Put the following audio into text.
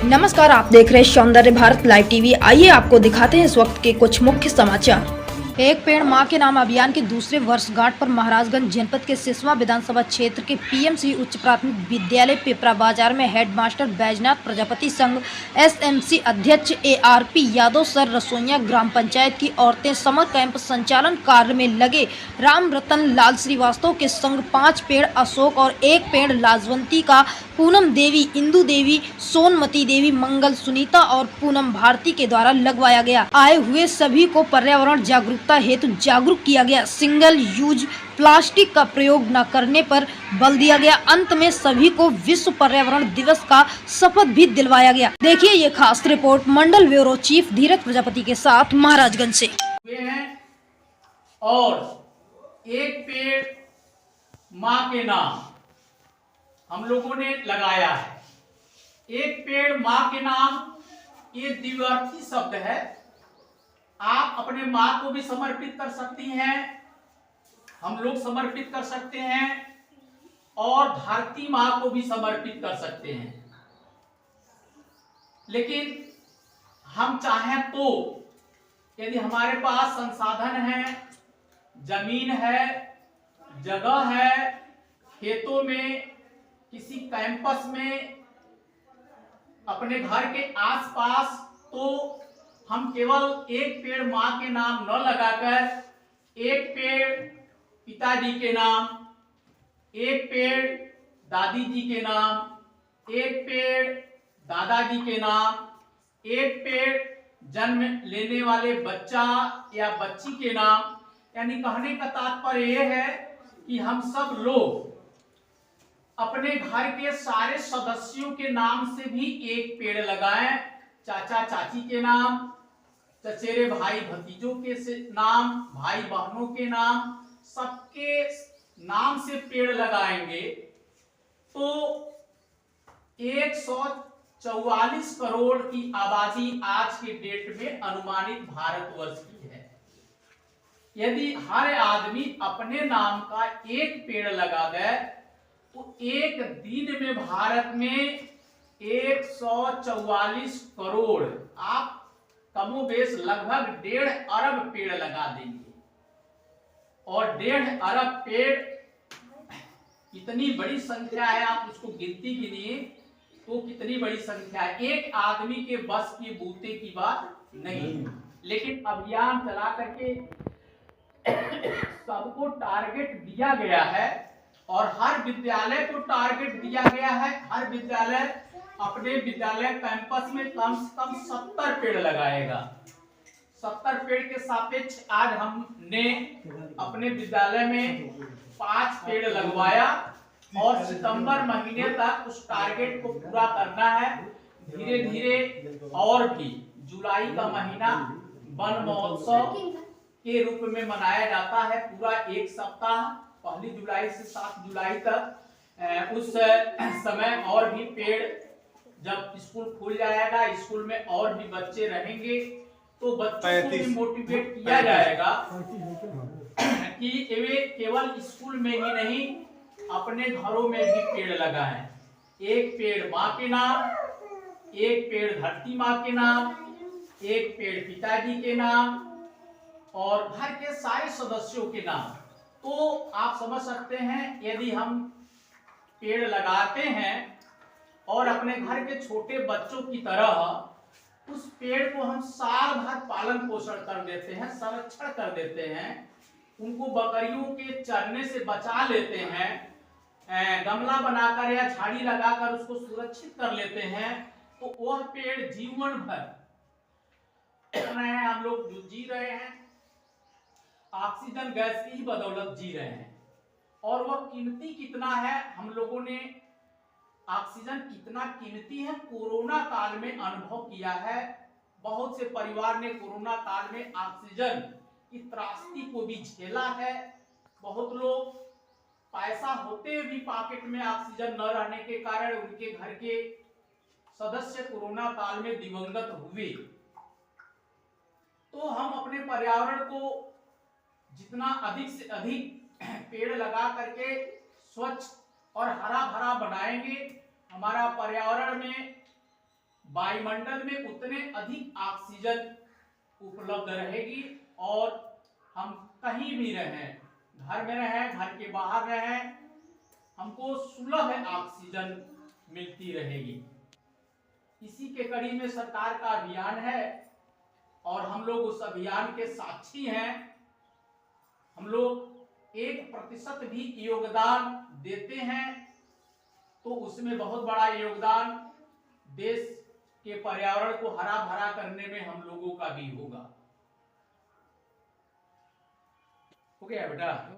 नमस्कार, आप देख रहे हैं सौंदर्य भारत लाइव टीवी। आइए आपको दिखाते हैं इस वक्त के कुछ मुख्य समाचार। एक पेड़ मां के नाम अभियान के दूसरे वर्षगांठ पर महाराजगंज जनपद के सिसवा विधानसभा क्षेत्र के पीएमसी उच्च प्राथमिक विद्यालय पिपरा बाजार में हेडमास्टर बैजनाथ प्रजापति संघ एसएमसी अध्यक्ष एआरपी यादव सर रसोइया ग्राम पंचायत की औरतें समर कैंप संचालन कार्य में लगे राम रतन लाल श्रीवास्तव के संग 5 पेड़ अशोक और 1 पेड़ लाजवंती का पूनम देवी, इंदु देवी, सोनमती देवी, मंगल, सुनीता और पूनम भारती के द्वारा लगवाया गया। आए हुए सभी को पर्यावरण जागरूकता हेतु जागरूक किया गया। सिंगल यूज प्लास्टिक का प्रयोग न करने पर बल दिया गया। अंत में सभी को विश्व पर्यावरण दिवस का शपथ भी दिलवाया गया। देखिए ये खास रिपोर्ट मंडल ब्यूरो चीफ धीरज प्रजापति के साथ महाराजगंज से। और एक पेड़ माँ के नाम हम लोगों ने लगाया है। एक पेड़ माँ के नाम ये द्विअर्थी शब्द है। आप अपने माँ को भी समर्पित कर सकती हैं, हम लोग समर्पित कर सकते हैं और धरती माँ को भी समर्पित कर सकते हैं। लेकिन हम चाहें तो यदि हमारे पास संसाधन है, जमीन है, जगह है, खेतों में, किसी कैंपस में, अपने घर के आसपास, तो हम केवल एक पेड़ माँ के नाम न लगाकर एक पेड़ पिताजी के नाम, एक पेड़ दादी जी के नाम, एक पेड़ दादाजी के नाम, एक पेड़ जन्म लेने वाले बच्चा या बच्ची के नाम, यानी कहने का तात्पर्य यह है कि हम सब लोग अपने घर के सारे सदस्यों के नाम से भी एक पेड़ लगाएं। चाचा चाची के नाम, चचेरे भाई भतीजों के नाम, भाई बहनों के नाम, सबके नाम से पेड़ लगाएंगे तो 144 करोड़ की आबादी आज के डेट में अनुमानित भारतवर्ष की है। यदि हर आदमी अपने नाम का एक पेड़ लगा दे तो एक दिन में भारत में 144 करोड़, आप कमोबेश लगभग 1.5 अरब पेड़ लगा देंगे। और 1.5 अरब पेड़ कितनी बड़ी संख्या है, आप उसको गिनती गिनिए तो कितनी बड़ी संख्या है। एक आदमी के बस की बूते की बात नहीं। लेकिन अभियान चला करके सबको टारगेट दिया गया है और हर विद्यालय को टारगेट दिया गया है। हर विद्यालय अपने विद्यालय कैंपस में कम से कम 70 पेड़ लगाएगा। 70 पेड़ के सापेक्ष आज हमने अपने विद्यालय में 5 पेड़ लगवाया और सितंबर महीने तक उस टारगेट को पूरा करना है। धीरे धीरे और भी जुलाई का महीना वन महोत्सव के रूप में मनाया जाता है। पूरा एक सप्ताह 1 जुलाई से 7 जुलाई तक उस समय और भी पेड़, जब स्कूल खुल जाएगा, स्कूल में और भी बच्चे रहेंगे तो बच्चों को भी मोटिवेट किया जाएगा कि वे केवल स्कूल में ही नहीं अपने घरों में भी पेड़ लगाएं। एक पेड़ माँ के नाम, एक पेड़ धरती माँ के नाम, एक पेड़ पिताजी के नाम और घर के सारे सदस्यों के नाम। तो आप समझ सकते हैं यदि हम पेड़ लगाते हैं और अपने घर के छोटे बच्चों की तरह उस पेड़ को हम साल भर पालन पोषण कर देते हैं, संरक्षण कर देते हैं, उनको बकरियों के चरने से बचा लेते हैं, गमला बनाकर या झाड़ी लगाकर उसको सुरक्षित कर लेते हैं, तो वह पेड़ जीवन भर हम लोग जो जी रहे हैं ऑक्सीजन गैस की ही बदौलत जी रहे हैं। और वह कीमती कितना है, हम लोगों ने ऑक्सीजन कितना कीमती है कोरोना काल में अनुभव किया है। बहुत से परिवार ने कोरोना काल में ऑक्सीजन की त्रासदी को भी झेला है। बहुत लोग पैसा होते हुए भी पॉकेट में ऑक्सीजन न रहने के कारण उनके घर के सदस्य कोरोना काल में दिवंगत हुए। तो हम अपने पर्यावरण को जितना अधिक से अधिक पेड़ लगा करके स्वच्छ और हरा भरा बनाएंगे, हमारा पर्यावरण में वायुमंडल में उतने अधिक ऑक्सीजन उपलब्ध रहेगी और हम कहीं भी रहें, घर में रहें, घर के बाहर रहें, हमको सुलभ ऑक्सीजन मिलती रहेगी। इसी के कड़ी में सरकार का अभियान है और हम लोग उस अभियान के साक्षी हैं। हम लोग 1% भी योगदान देते हैं तो उसमें बहुत बड़ा योगदान देश के पर्यावरण को हरा भरा करने में हम लोगों का भी होगा। हो गया बेटा।